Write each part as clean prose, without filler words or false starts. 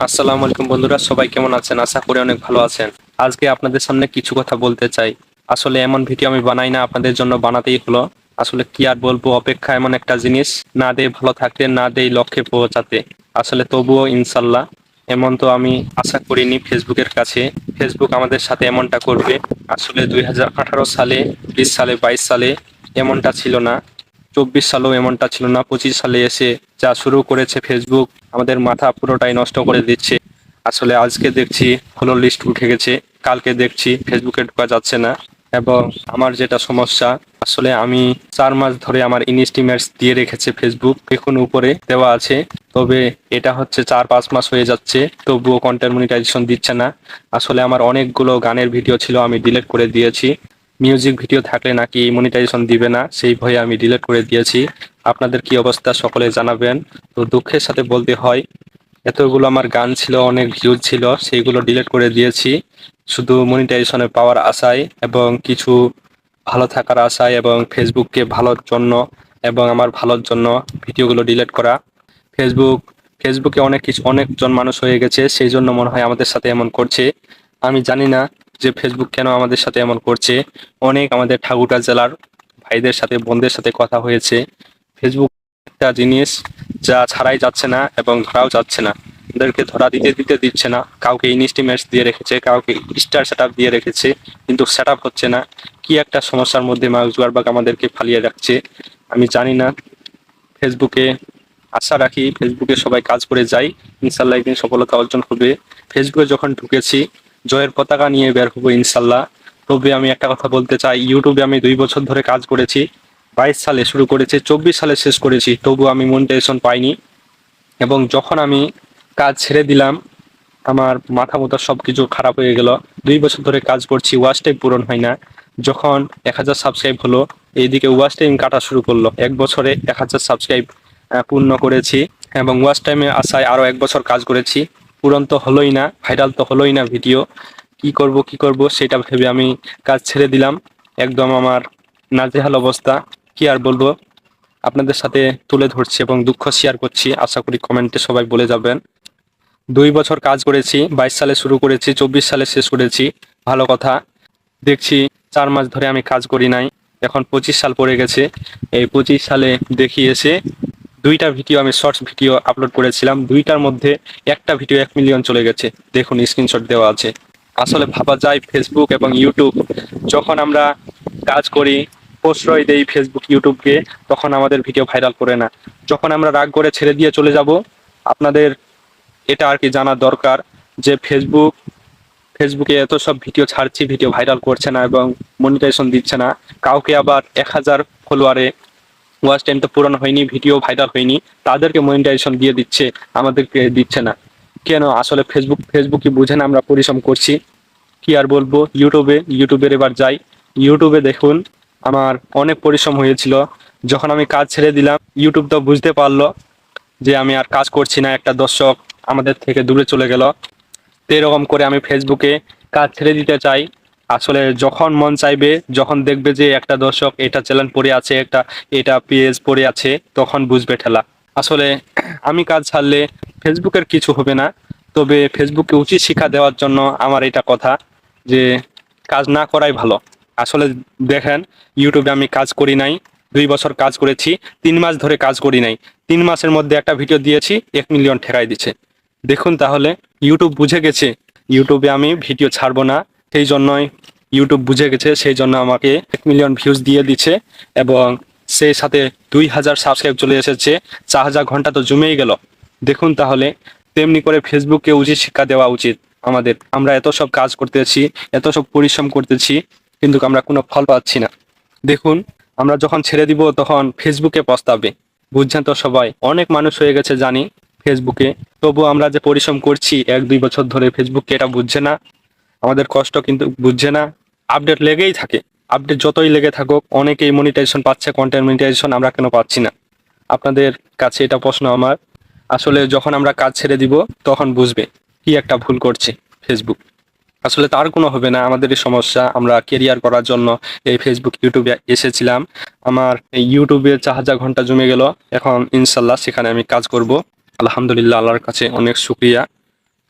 আসসালামু আলাইকুম বন্ধুরা, সবাই কেমন আছেন? আশা করি অনেক ভালো আছেন। আজকে আপনাদের সামনে কিছু কথা বলতে চাই। আসলে এমন ভিডিও আমি বানাই না, আপনাদের জন্য বানাতেই হলো। আসলে কি আর বলবো, অপেক্ষা এমন একটা জিনিস, না দেই ভালো থাকতে, না দেই লক্ষ্যে পৌঁছাতে। আসলে তবুও ইনশাল্লাহ, এমন তো আমি আশা করিনি ফেসবুকের কাছে ফেসবুক আমাদের সাথে এমনটা করবে। আসলে 2018 সালে, 20 সালে, 22 সালে এমনটা ছিল না। 24 সালেও এমনটা ছিল না। 25 সালে এসে যা শুরু করেছে ফেসবুক, আমাদের মাথা পুরোটাই নষ্ট করে দিচ্ছে। আসলে আজকে দেখছি ফলো লিস্ট উঠে গেছে, কালকে দেখছি ফেসবুকে ঢোকা যাচ্ছে না। এবং আমার যেটা সমস্যা, আসলে আমি 4 মাস ধরে আমার ইনস্টিমেটস দিয়ে রেখেছে ফেসবুক, এখন উপরে দেওয়া আছে। তবে এটা হচ্ছে 4-5 মাস হয়ে যাচ্ছে, তবুও কন্টেন্ট মনিটাইজেশন দিচ্ছে না। আসলে আমার অনেকগুলো গানের ভিডিও ছিল, আমি ডিলিট করে দিয়েছি। মিউজিক ভিডিও থাকলে নাকি মনিটাইজেশন দিবে না, সেই ভয়ে আমি ডিলিট করে দিয়েছি। আপনাদের কি অবস্থা সকলে জানাবেন। তো দুঃখের সাথে বলতে হয়, এতগুলো আমার গান ছিল, অনেক ভিউজ ছিল, সেইগুলো ডিলিট করে দিয়েছি শুধু মনিটাইজেশনের পাওয়ার আশায় এবং কিছু ভালো থাকার আশায় এবং ফেসবুককে ভালোর জন্য এবং আমার ভালোর জন্য ভিডিওগুলো ডিলিট করা। ফেসবুক ফেসবুকে অনেকজন মানুষ হয়ে গেছে, সেই জন্য মনে হয় আমাদের সাথে এমন করছে। আমি জানি না যে ফেসবুক কেন আমাদের সাথে এমন করছে। অনেক আমাদের ঠাকুরগাঁ জেলার ভাইদের সাথে, বোনদের সাথে কথা হয়েছে। ফেসবুক একটা জিনিস যা ছাড়াই যাচ্ছে না এবং ধরাও যাচ্ছে না। ওদেরকে ধরা দিতে দিতে দিচ্ছে না। কাউকে ইনস্টিমেটস দিয়ে রেখেছে, কাউকে স্টার সেটআপ দিয়ে রেখেছে, কিন্তু সেটআপ হচ্ছে না। কি একটা সমস্যার মধ্যে মার্ক জুকারবার্গ আমাদেরকে ফালিয়ে রাখছে, আমি জানি না। ফেসবুকে আশা রাখি ফেসবুকে সবাই কাজ করে যায়, ইনশাল্লাহ একদিন সফলতা অর্জন হবে। ফেসবুকে যখন ঢুকেছি, জয়ের পতাকা নিয়ে বের হবো ইনশাল্লাহ। তবে আমি একটা কথা বলতে চাই, ইউটিউবে আমি 2 বছর ধরে কাজ করেছি। 22 সালে শুরু করেছি, 24 সালে শেষ করেছি, তবু আমি মনিটাইজেশন পাইনি। এবং যখন আমি কাজ ছেড়ে দিলাম, আমার মাথা মতো সবকিছু খারাপ হয়ে গেল। 2 বছর ধরে কাজ করছি, ওয়াচ টাইম পূরণ হয় না। যখন 1000 সাবস্ক্রাইব হলো, এইদিকে ওয়াচ টাইম কাটা শুরু করলো। 1 বছরে 1000 সাবস্ক্রাইব পূর্ণ করেছি এবং ওয়াচ টাইমের আশায় আরো 1 বছর কাজ করেছি। পূরণ তো হলোই না, ভাইরাল তো হলোই না ভিডিও। কি করব সেটা ভেবে আমি কাজ ছেড়ে দিলাম। একদম আমার নাজেহাল অবস্থা, কি আর বলবো। আপনাদের সাথে তুলে ধরছি এবং দুঃখ শেয়ার করছি, আশা করি কমেন্টে সবাই বলে যাবেন। 2 বছর কাজ করেছি, 22 সালে শুরু করেছি, 24 সালে শেষ করেছি, ভালো কথা। দেখছি 4 মাস ধরে আমি কাজ করি নাই, এখন 25 সাল পড়ে গেছে। এই 25 সালে দেখি এসে 2টা ভিডিও আমি শর্টস ভিডিও আপলোড করেছিলাম, 2টার মধ্যে একটা ভিডিও 1 মিলিয়ন চলে গেছে। দেখুন স্ক্রিনশট দেওয়া আছে। আসলে ভাবা যায় ফেসবুক এবং ইউটিউব, যখন আমরা কাজ করি, প্রশ্রয় দেই ফেসবুক ইউটিউবকে, তখন আমাদের ভিডিও ভাইরাল করে না। যখন আমরা রাগ করে ছেড়ে দিয়ে চলে যাব, আপনাদের এটা আর কি জানা দরকার যে ফেসবুকে এত সব ভিডিও ছাড়ছি, ভিডিও ভাইরাল করছে না এবং মনিটাইজেশন দিচ্ছে না। কাউকে আবার 1000 ফলোয়ারে ওয়াচ টাইম তো পূরণ হয়নি, ভিডিও ভাইরাল হয়নি, তাদেরকে মনিটাইজেশন দিয়ে দিচ্ছে, আমাদেরকে দিচ্ছে না কেন? আসলে ফেসবুকই বুঝে না আমরা পরিশ্রম করছি। কি আর বলবো। ইউটিউবের এবার যাই। ইউটিউবে দেখুন, আমার অনেক পরিশ্রম হয়েছিল। যখন আমি কাজ ছেড়ে দিলাম, ইউটিউব তো বুঝতে পারলো যে আমি আর কাজ করছি না, একটা দর্শক আমাদের থেকে দূরে চলে গেল। তো এরকম করে আমি ফেসবুকে কাজ ছেড়ে দিতে চাই। আসলে যখন মন চাইবে, যখন দেখবে যে একটা দর্শক এটা চ্যানেল পড়ে আছে, এটা পেজ পড়ে আছে, তখন বুঝবে ঠেলা। আসলে আমি কাজ ছাড়লে ফেসবুকের কিছু হবে না, তবে ফেসবুককে উচিত শিক্ষা দেওয়ার জন্য আমার এটা কথা যে কাজ না করাই ভালো। আসলে দেখেন, ইউটিউবে আমি কাজ করি নাই, 2 বছর কাজ করেছি, 3 মাস ধরে কাজ করি নাই। 3 মাসের মধ্যে একটা ভিডিও দিয়েছি, 1 মিলিয়ন ঠেকাই দিচ্ছে। দেখুন তাহলে, ইউটিউব বুঝে গেছে ইউটিউবে আমি ভিডিও ছাড়বো না। সেই জন্যই ইউটিউব বুঝে গেছে, সেই জন্য আমাকে 1 মিলিয়ন ভিউজ দিয়ে দিচ্ছে এবং সেই সাথে 2000 সাবস্ক্রাইব চলে এসেছে। 4000 ঘন্টা তো জমেই গেল। দেখুন তাহলে, তেমনি করে ফেসবুককে উচিত শিক্ষা দেওয়া উচিত আমাদের। আমরা এত সব কাজ করতেছি, এত সব পরিশ্রম করতেছি, কিন্তু আমরা কোনো ফল পাচ্ছি না। দেখুন, আমরা যখন ছেড়ে দিব তখন ফেসবুকে পস্তাবে। বুঝছেন তো সবাই, অনেক মানুষ হয়ে গেছে জানি ফেসবুকে, তবু আমরা যে পরিশ্রম করছি 1-2 বছর ধরে, ফেসবুককে এটা বুঝছে না, আমাদের কষ্ট কিন্তু বুঝছে না। আপডেট লেগেই থাকে, আপডেট যতই লেগে থাকুক, অনেকেই মনিটাইজেশন পাচ্ছে, কন্টেন্ট মনিটাইজেশন, আমরা কেন পাচ্ছি না? আপনাদের কাছে এটা প্রশ্ন আমার। আসলে যখন আমরা কাজ ছেড়ে দিব, তখন বুঝবে কি একটা ভুল করছে ফেসবুক। আসলে তার কোনো হবে না, আমাদেরই সমস্যা। আমরা কেরিয়ার করার জন্য এই ফেসবুক ইউটিউবে এসেছিলাম। আমার এই ইউটিউবে 4000 ঘন্টা জমে গেল, এখন ইনশাল্লাহ সেখানে আমি কাজ করব। আলহামদুলিল্লাহ, আল্লাহর কাছে অনেক শুকরিয়া।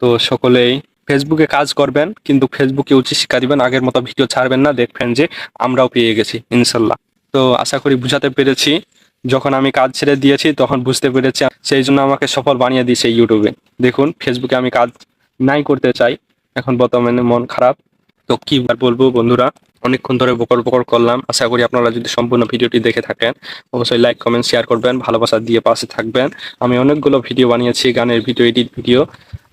তো সকলেই ফেসবুকে কাজ করবেন, কিন্তু ফেসবুকে উচিত শিক্ষা দিবেন, আগের মতো ভিডিও ছাড়বেন না, দেখবেন যে আমরাও পেয়ে গেছি ইনশাল্লাহ। তো আশা করি বুঝাতে পেরেছি। যখন আমি কাজ ছেড়ে দিয়েছি তখন বুঝতে পেরেছি, সেই জন্য আমাকে সফল বানিয়ে দিয়েছে ইউটিউবে। দেখুন ফেসবুকে আমি কাজ নাই করতে চাই, এখন বর্তমানে মন খারাপ। তো কি আর বলবো বন্ধুরা, অনেকক্ষণ ধরে বকর বকর করলাম। আশা করি আপনারা যদি সম্পূর্ণ ভিডিওটি দেখে থাকেন অবশ্যই লাইক কমেন্ট শেয়ার করবেন, ভালোবাসা দিয়ে পাশে থাকবেন। আমি অনেকগুলো ভিডিও বানিয়েছি, গানের ভিডিও, এডিট ভিডিও।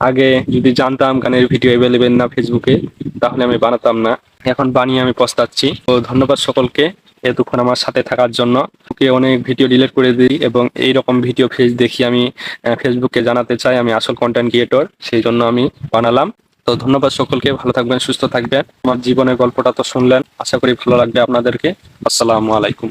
আগে যদি জানতাম গানের ভিডিও অ্যাভেলেবেল না ফেসবুকে, তাহলে আমি বানাতাম না। এখন বানিয়ে আমি পস্তাচ্ছি। তো ধন্যবাদ সকলকে এতক্ষণ আমার সাথে থাকার জন্য। ওকে অনেক ভিডিও ডিলিট করে দিই এবং এইরকম ভিডিও দেখি আমি ফেসবুকে জানাতে চাই আমি আসল কন্টেন্ট ক্রিয়েটর, সেই জন্য আমি বানালাম। তো ধন্যবাদ সকলকে, ভালো থাকবেন, সুস্থ থাকবেন। আমার জীবনের গল্পটা তো শুনলেন, আশা করি ভালো লাগবে আপনাদেরকে। আসসালামু আলাইকুম।